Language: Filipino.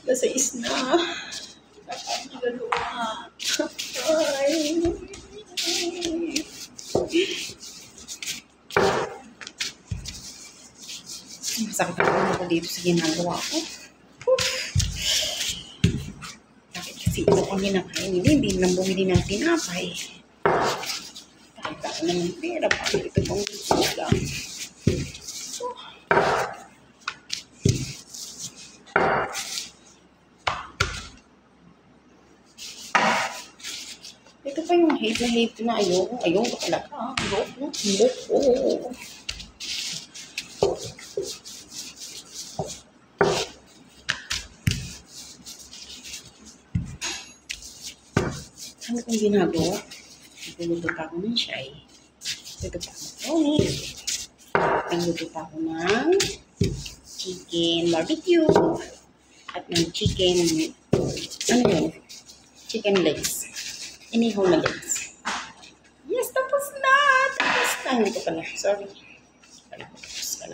Nasa isna. Nakakagaluwa. Ay. Masakit ang ako dito sa ginagawa ko. Bakit kasi ito kung hinakain hindi lang bumili ng tinapay. Kahit ako naman pera, bakit ito pang lang. Ito pa yung hate na ayoko talaga. Ayoko. Ano kong ginagawa? Nagluluto pa ako ng shy. Nagluluto pa ako ng tony. Nagluluto pa ako ng chicken barbecue. At ng chicken, chicken legs. Inihaw na legs. Yes, tapos na. Hindi ko pala. Sorry. Tapos